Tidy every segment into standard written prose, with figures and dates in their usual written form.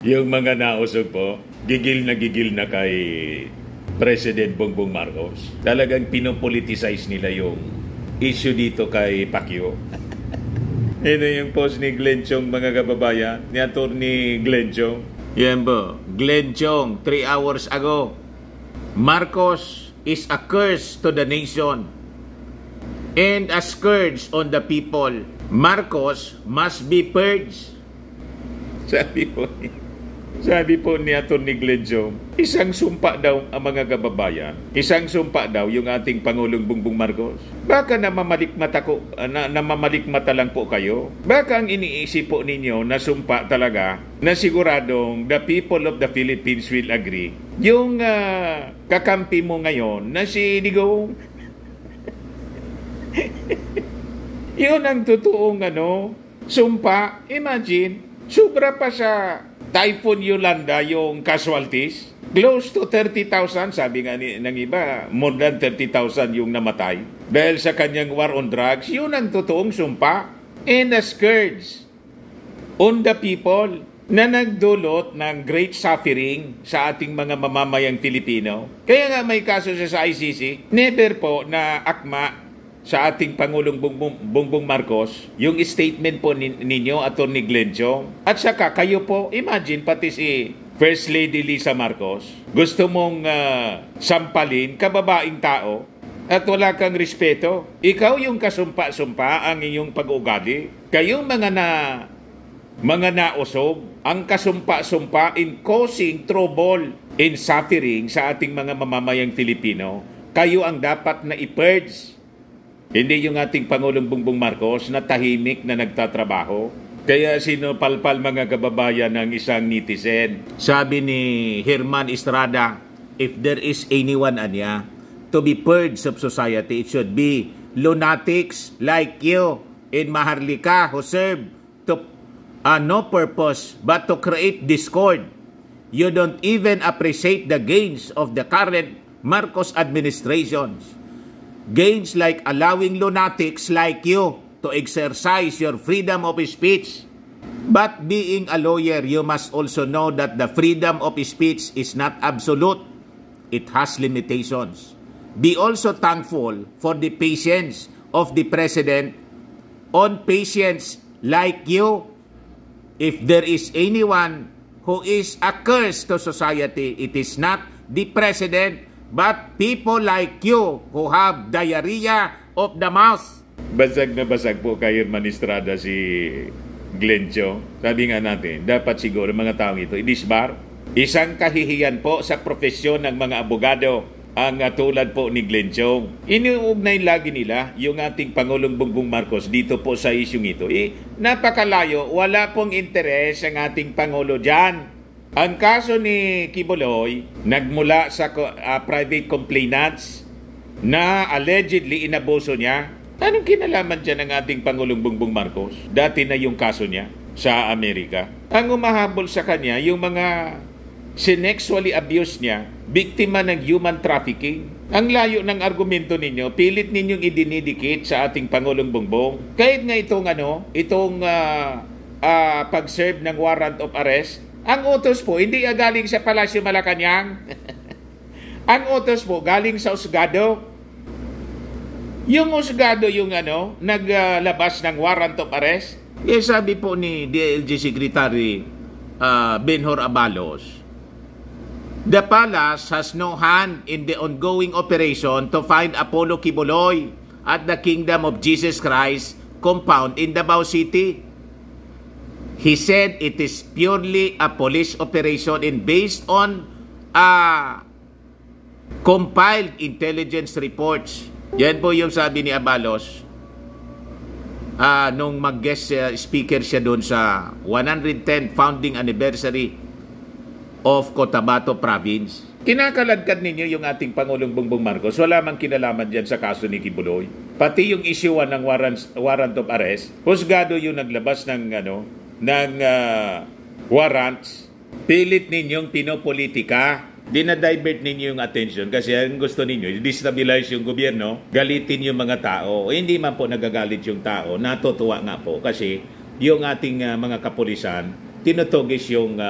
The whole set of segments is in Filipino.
Yung mga nausog po, gigil na kay President Bongbong Marcos. Talagang pinopoliticize nila yung issue dito kay Pacquiao. Ito yung post ni Glenn Chong, mga kababayan, ni Atty. Glenn Chong. Yan po, Glenn Chong, 3 hours ago. Marcos is a curse to the nation and a scourge on the people. Marcos must be purged. Sabi po ni Atty. Glenn Chong, isang sumpa daw ang mga kababayan. Isang sumpa daw yung ating Pangulong Bongbong Marcos. Baka namamalikmata lang po kayo. Baka ang iniisip po ninyo na sumpa talaga na siguradong the people of the Philippines will agree. Yung kakampi mo ngayon na si Digong, yun ang totoong sumpa. Imagine, sobra pa sa Typhoon Yolanda yung casualties. Close to 30,000, sabi nga ng iba, more than 30,000 yung namatay. Dahil sa kanyang war on drugs, yun ang totoong sumpa. And a scourge on the people na nagdulot ng great suffering sa ating mga mamamayang Pilipino. Kaya nga may kaso siya sa ICC, never po na akma sa ating Pangulong Bongbong Marcos, yung statement po ninyo, Atty. Glenn Chong. At saka kayo po, imagine pati si First Lady Lisa Marcos, gusto mong sampalin, kababaing tao, at wala kang respeto. Ikaw yung kasumpa-sumpa ang iyong pag-ugali. Kayong mga nausog, ang kasumpa-sumpa in causing trouble in suffering sa ating mga mamamayang Filipino, kayo ang dapat na i-purge. Hindi yung ating Pangulong Bongbong Marcos na tahimik na nagtatrabaho. Kaya sinupalpal mga kababayan ng isang netizen. Sabi ni Herman Estrada, if there is anyone to be purged of society, it should be lunatics like you in Maharlika who serve to no purpose but to create discord. You don't even appreciate the gains of the current Marcos administrations. Gains like allowing lunatics like you to exercise your freedom of speech. But being a lawyer, you must also know that the freedom of speech is not absolute. It has limitations. Be also thankful for the patience of the President on patients like you. If there is anyone who is a curse to society, it is not the President, but people like you who have diarrhea of the mouth. Basag na basag po kay Herman Estrada si Glenn Chong. Sabi nga natin, dapat siguro mga taong ito i-disbar. Isang kahihiyan po sa profesyon ng mga abogado ang tulad po ni Glenn Chong. Iniuugnay lagi nila yung ating Pangulong Bongbong Marcos dito po sa isyong ito. Napakalayo, wala pong interes ang ating Pangulo dyan. Ang kaso ni Kibuloy, nagmula sa private complainants na allegedly inabuso niya. Anong kinalaman dyan ng ating Pangulong Bongbong Marcos? Dati na yung kaso niya sa Amerika. Ang umahabol sa kanya, yung mga sinexually abuse niya, biktima ng human trafficking. Ang layo ng argumento ninyo, pilit ninyong idinidikit sa ating Pangulong Bongbong. Kahit nga itong pag-serve ng warrant of arrest, ang utos po, hindi galing sa Palasyo Malacanang. Ang utos po, galing sa Husgado. Yung Husgado yung naglabas ng warrant of arrest. Sabi po ni DILG Secretary Benhur Abalos, the palace has no hand in the ongoing operation to find Apollo Kibuloy at the Kingdom of Jesus Christ compound in Davao City. He said it is purely a police operation and based on compiled intelligence reports. Yan po yung sabi ni Abalos nung mag-guest speaker siya doon sa 110th founding anniversary of Cotabato Province. Kinakaladkad ninyo yung ating Pangulong Bongbong Marcos. Wala mang kinalaman dyan sa kaso ni Kibuloy. Pati yung issuean ng warrant of arrest, husgado yung naglabas ng warrants. Pilit ninyong pinopolitika. Dinadivert ninyo yung attention kasi ang gusto ninyo, destabilize yung gobyerno, galitin yung mga tao. Hindi man po nagagalit yung tao, natutuwa nga po kasi yung ating mga kapulisan tinutugis yung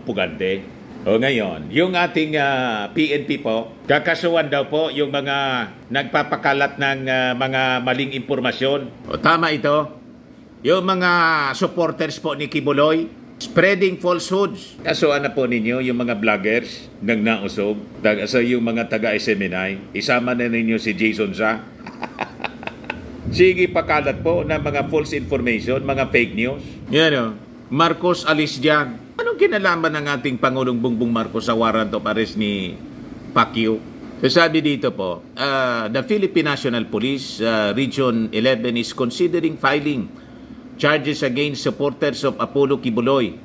pugante. O ngayon, yung ating PNP po, kakasuhan daw po yung mga nagpapakalat ng mga maling impormasyon. O tama ito. Yung mga supporters po ni Kibuloy, spreading falsehoods. Kasuhan na po ninyo yung mga vloggers ng nausog. So yung mga taga-SMNI, isama na ninyo si Jason Sa. Sige, pakalat po ng mga false information, mga fake news. Yan o. Marcos alis dyan. Anong kinalaman ng ating Pangulong Bongbong Marcos sa warrant of arrest ni Pacquiao? So sabi dito po, the Philippine National Police Region 11 is considering filing charges against supporters of Apollo Kibuloy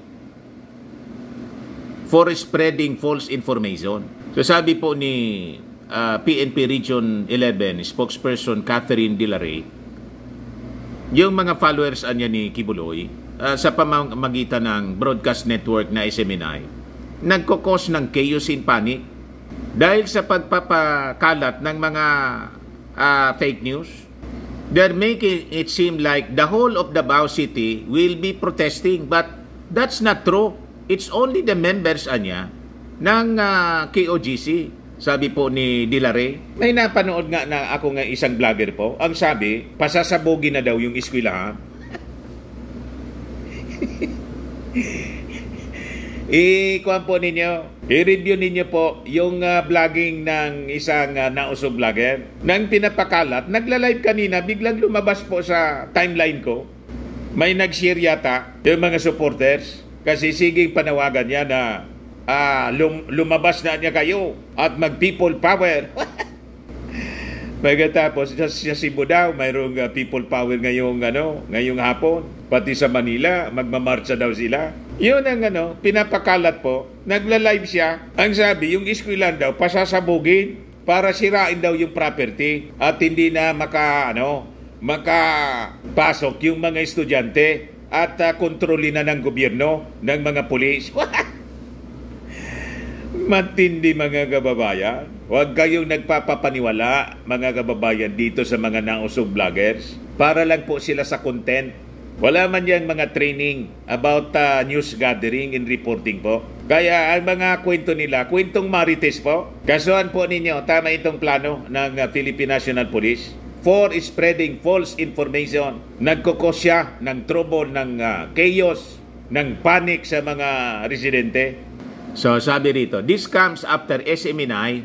for spreading false information. So sabi po ni PNP Region 11 spokesperson Catherine Dilaray, yung mga followers anya ni Kibuloy, sa pamamagitan ng broadcast network na SMNI, nagkukos ng chaos in panic dahil sa pagpapakalat ng mga fake news. They're making it seem like the whole of Davao City will be protesting, but that's not true. It's only the members anya ng KOGC, sabi po ni Dilaray. May napanood nga na ako nga isang vlogger po, ang sabi, pasasabogin na daw yung eskwelahan. I-kuhan po ninyo, i-review ninyo po yung vlogging ng isang nausog vlogger. Nang pinapakalat, nagla-live kanina, biglang lumabas po sa timeline ko. May nag-share yata yung mga supporters kasi siging panawagan niya na lumabas na niya kayo at mag-people power. Pagkatapos sa Cebu daw, mayroong people power ngayong hapon. Pati sa Manila, magmamarcha daw sila. Yun ang pinapakalat po. Nagla-live siya. Ang sabi, yung eskwelahan daw, pasasabugin para sirain daw yung property at hindi na makapasok yung mga estudyante at kontrolin na ng gobyerno, ng mga pulis. Matindi mga kababayan. Huwag kayong nagpapapaniwala mga kababayan dito sa mga nausog vloggers. Para lang po sila sa content. Wala man yang mga training about news gathering and reporting po. Kaya ang mga kwento nila, kwentong marites po. Kasuhan po ninyo, tama itong plano ng Philippine National Police for spreading false information. Nagkukos siya ng trouble, ng chaos, ng panic sa mga residente. So sabi rito, this comes after SMNI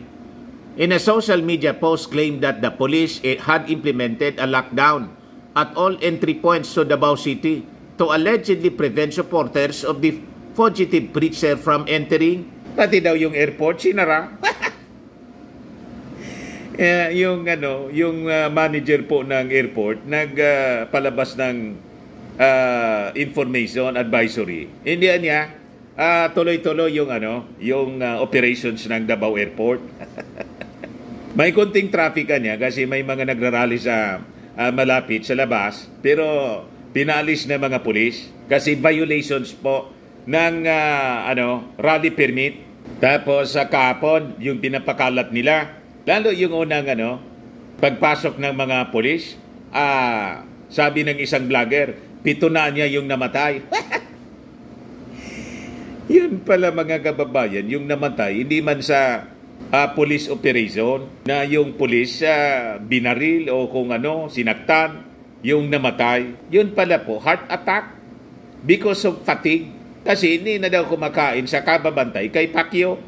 in a social media post claimed that the police had implemented a lockdown at all entry points to Davao City to allegedly prevent supporters of the fugitive preacher from entering. Pati daw yung airport sinara. Yung manager po ng airport nagpalabas ng information advisory. Hindi niya tuloy-tuloy yung operations ng Davao Airport. May konting traffic niya kasi may mga nagrarally sa malapit sa labas, pero pinalis na mga pulis kasi violations po ng rally permit. Tapos sa kahapon, yung pinapakalat nila, lalo yung unang pagpasok ng mga pulis, sabi ng isang vlogger, 7 na niya yung namatay. Yun pala mga kababayan, yung namatay, hindi man sa police operation na yung police binaril o kung sinaktan, yung namatay. Yun pala po, heart attack because of fatigue. Kasi hindi na daw kumakain sa kababantay kay Pacquiao.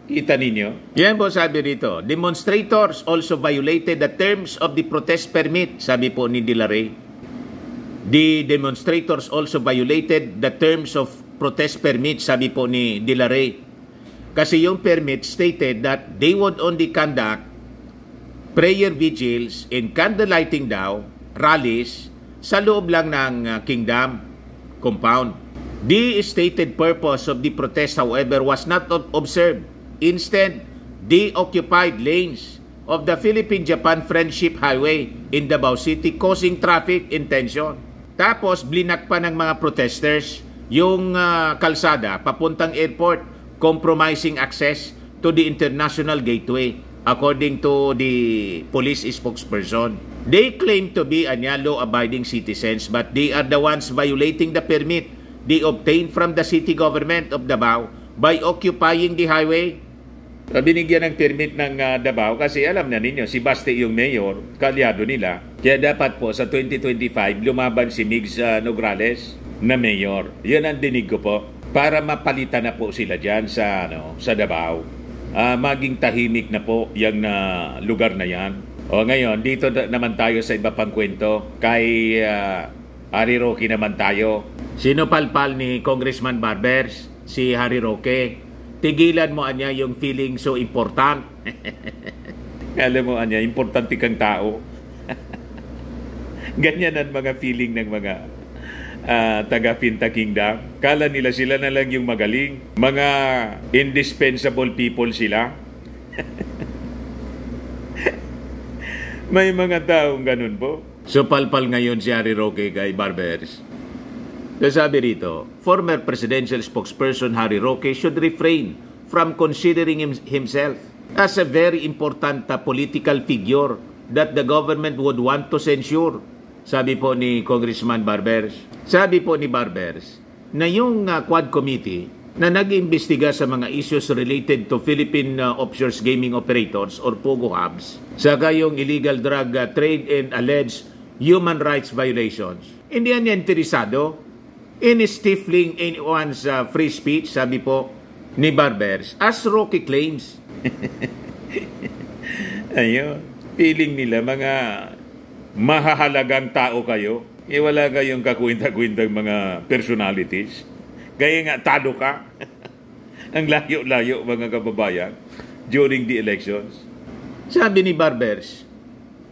Kita ninyo? Yan po sabi rito, demonstrators also violated the terms of the protest permit, sabi po ni Dilaray. The demonstrators also violated the terms of protest permit, sabi po ni Dilaray. Kasi yung permit stated that they would only conduct prayer vigils and candlelighting daw, rallies, sa loob lang ng Kingdom compound. The stated purpose of the protest, however, was not observed. Instead, they occupied lanes of the Philippine-Japan Friendship Highway in Davao City, causing traffic and tension. Tapos, blinak pa ng mga protesters yung kalsada papuntang airport, compromising access to the international gateway, according to the police spokesperson. They claim to be law-abiding citizens, but they are the ones violating the permit they obtained from the city government of Davao by occupying the highway. Binigyan ng permit ng Davao kasi alam na ninyo, si Baste yung mayor, kalyado nila. Kaya dapat po sa 2025 lumaban si Migs Nograles na mayor. Yun ang dinig ko po para mapalitan na po sila dyan sa Davao. Maging tahimik na po yung lugar na yan. O ngayon, dito naman tayo sa iba pang kwento. Kay Harry Roque naman tayo. Sinupalpal ni Congressman Barbers si Harry Roque. Tigilan mo anya yung feeling so important. Alam mo anya, importante kang tao. Ganyan ang mga feeling ng mga taga Pinta Kingdom. Kala nila sila na lang yung magaling. Mga indispensable people sila. May mga taong ganun po. So palpal ngayon si Harry Roque kay Barbers. Sabi rito, former presidential spokesperson Harry Roque should refrain from considering himself as a very important political figure that the government would want to censure. Sabi po ni Congressman Barbers. Sabi po ni Barbers na yung Quad Committee na nag-iimbestiga sa mga issues related to Philippine offshore gaming operators or POGO hubs, saka yung illegal drug trade and alleged human rights violations. Hindi yan interesado in stifling anyone's free speech, sabi po ni Barbers, as Roque claims. Ayun, feeling nila mga mahahalagang tao kayo. Wala kayong kakwinta-kwintang mga personalities. Kaya nga, talo ka. Ang layo-layo, mga kababayan, during the elections. Sabi ni Barbers,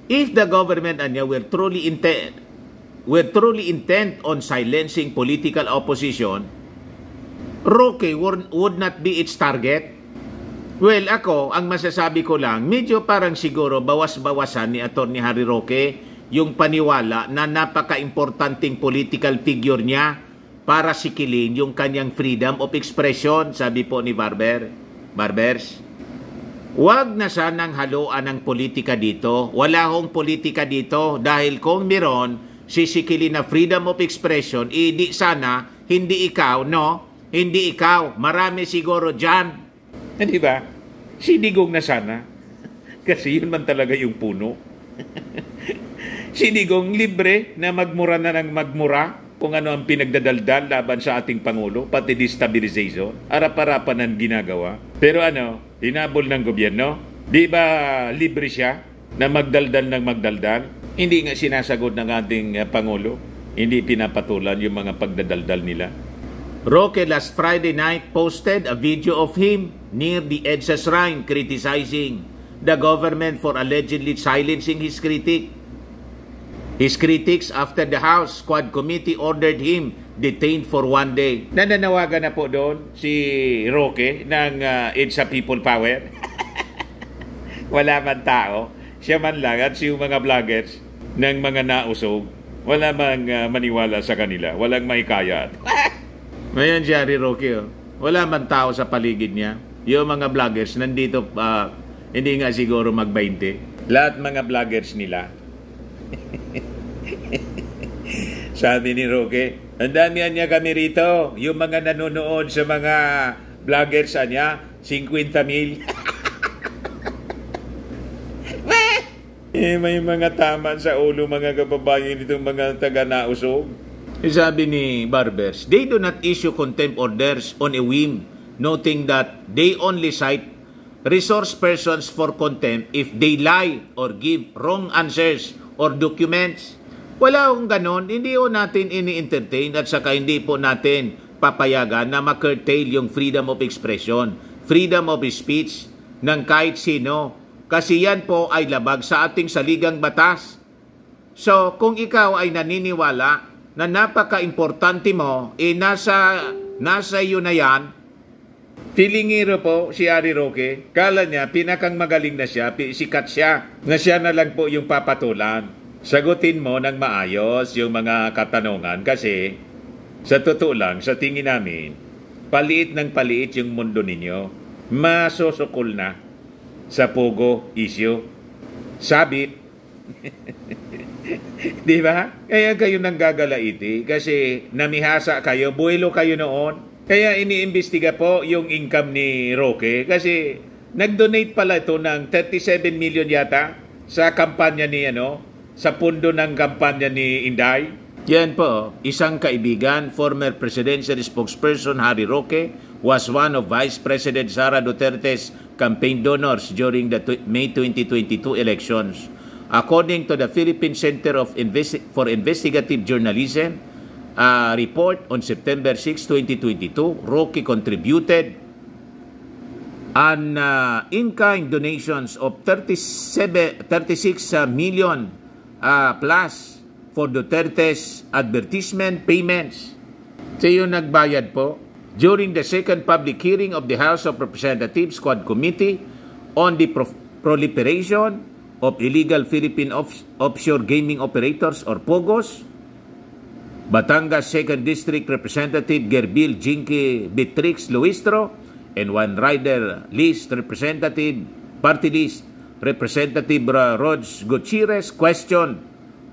if the government will truly intent on silencing political opposition, Roque would not be its target. Well, ako, ang masasabi ko lang, medyo parang siguro bawas-bawasan ni Atty. Harry Roque yung paniwala na napaka-importanting political figure niya para sikilin yung kanyang freedom of expression, sabi po ni Barbers. Huwag na sanang haluan ng politika dito. Wala hong politika dito dahil kung meron, sisikilin na freedom of expression, di sana, hindi ikaw, no? Hindi ikaw. Marami siguro dyan. Di ba? Sinigong na sana. Kasi yun man talaga yung puno. Sinigong libre na magmura na ng magmura kung ano ang pinagdadaldal laban sa ating Pangulo, pati destabilization, arap-arapan ang ginagawa. Pero hinabol ng gobyerno, di ba libre siya na magdaldal ng magdaldal? Hindi nga sinasagot ng ating Pangulo, hindi pinapatulan yung mga pagdadaldal nila. Roque last Friday night posted a video of him near the EDSA shrine criticizing the government for allegedly silencing his critics after the House Quad Committee ordered him detained for 1 day. Nananawagan na po doon si Roque ng EDSA People Power. Wala man tao. Siya man lang at yung mga vloggers ng mga nausog. Wala mang maniwala sa kanila. Walang maikayat. Ngayon si Harry Roque, wala man tao sa paligid niya. Yung mga vloggers nandito, hindi nga siguro mag-20. Lahat mga vloggers nila. Sabi ni Roque, ang dami niya kami rito. Yung mga nanonood sa mga vloggers niya, 50,000. May mga tama sa ulo mga kababayan itong mga taga-nausog. Sabi ni Barbers, they do not issue contempt orders on a whim, noting that they only cite resource persons for contempt if they lie or give wrong answers or documents. Wala akong ganon, hindi po natin ini-entertain at saka hindi po natin papayagan na ma-curtail yung freedom of expression, freedom of speech ng kahit sino. Kasi yan po ay labag sa ating saligang batas. So, kung ikaw ay naniniwala na napaka-importante mo, nasa iyo na yan. Filingiro po si Harry Roque. Kala niya, pinakang magaling na siya, sikat siya. Na siya na lang po yung papatulan. Sagutin mo ng maayos yung mga katanungan kasi sa totoo lang, sa tingin namin, paliit ng paliit yung mundo ninyo. Masosokol na sa POGO issue. Sabit. Di ba? Kaya kayo nanggagalaiti kasi namihasa kayo, buwelo kayo noon. Kaya iniimbestiga po yung income ni Roque kasi nag-donate pala ito ng 37 million yata sa kampanya ni sa pundo ng kampanya ni Inday. Yan po, isang kaibigan, former presidential spokesperson Harry Roque was one of Vice President Sara Duterte's campaign donors during the May 2022 elections. According to the Philippine Center for Investigative Journalism, report on September 6, 2022, Roque contributed an in-kind donations of 36 million plus for Duterte's advertisement payments. Siya yung nagbayad po. During the second public hearing of the House of Representatives Quad Committee on the proliferation of illegal Philippine offshore gaming operators or POGOs, Batangas 2nd District Representative Gerbil Jinky Beatrix Luistro and one rider list representative, party list Representative Rods Gutierrez questioned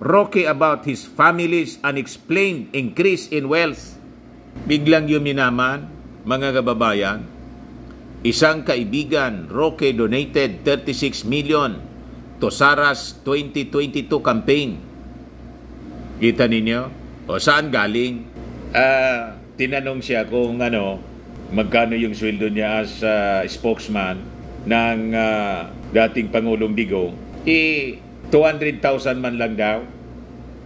Roque about his family's unexplained increase in wealth. Biglang yuminaman, mga kababayan, isang kaibigan, Roque donated 36 million to Sara's 2022 campaign. Kita ninyo? O saan galing? Tinanong siya kung magkano yung sweldo niya as spokesman ng dating Pangulong Digong. 200,000 man lang daw.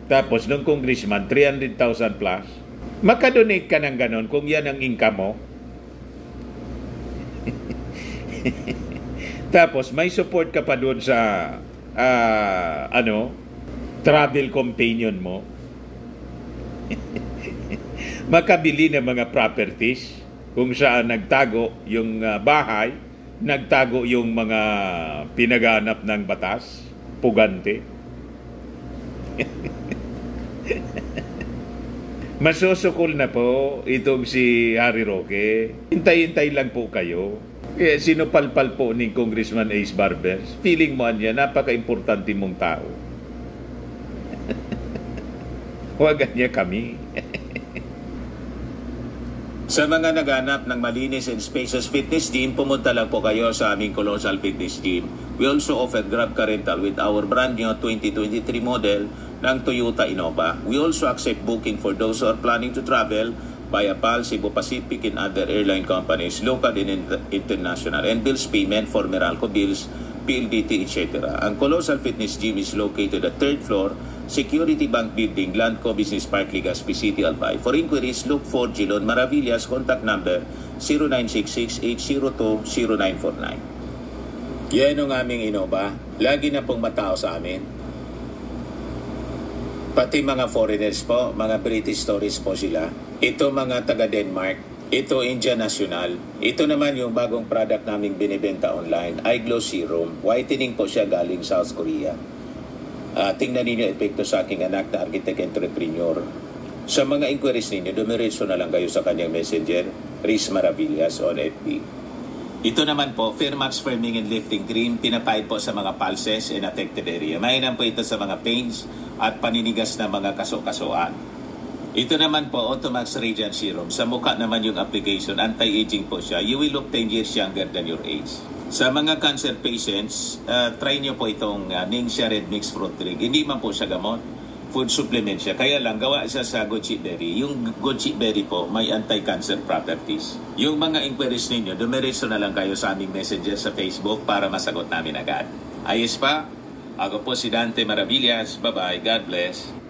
Tapos nung congressman, 300,000 plus. Makadonate ka ng ganon kung yan ang income mo. Tapos may support ka pa doon sa travel companion mo. Makabili ng mga properties kung saan nagtago yung bahay, nagtago yung mga pinaganap ng batas, pugante. Masusukol na po itong si Harry Roque. Hintay-hintay lang po kayo. Sinupalpal po ni Congressman Ace Barbers. Feeling mo niya, napaka-importante mong tao. Huwag niya kami. Sa mga naghanap ng malinis and spacious fitness gym, pumunta lang po kayo sa aming Colossal Fitness Gym. We also offer Grab Car Rental with our brand new 2023 model ng Toyota Innova. We also accept booking for those who are planning to travel via PAL, Cebu Pacific, and other airline companies, local and international, and bills payment for Meralco bills, PLDT, etc. Ang Colossal Fitness Gym is located at 3rd floor, Security Bank Building, Landco Business Park, Legazpi City, Albay. For inquiries, look for Gilon Maravillas. Contact number 0966-802-0949. Yan ang aming Innova. Lagi na pong matao sa amin. Pati mga foreigners po, mga British tourists po sila. Ito mga taga Denmark. Ito India National. Ito naman yung bagong product naming binibenta online, iGlow Serum. Whitening po siya galing South Korea. Tingnan ninyo epekto sa aking anak na architect entrepreneur. Sa mga inquiries ninyo, dumiretso na lang kayo sa kanyang messenger, Riz Maravillas on FB. Ito naman po, Firmax Firming and Lifting Cream, pinapahid po sa mga pulses and affected area. Mainam po ito sa mga pains at paninigas na mga kaso-kasoan. Ito naman po, Automax Radiant Serum. Sa mukha naman yung application, anti-aging po siya. You will look 10 years younger than your age. Sa mga cancer patients, try nyo po itong Ningxia Red Mix Fruit Drink. Hindi man po siya gamot, food supplement siya. Kaya lang, gawa siya sa goji berry. Yung goji berry po, may anti-cancer properties. Yung mga inquiries ninyo, dumiretso na lang kayo sa aming messenger sa Facebook para masagot namin agad. Ayos pa? Ako po si Dante Maravillas. Bye-bye. God bless.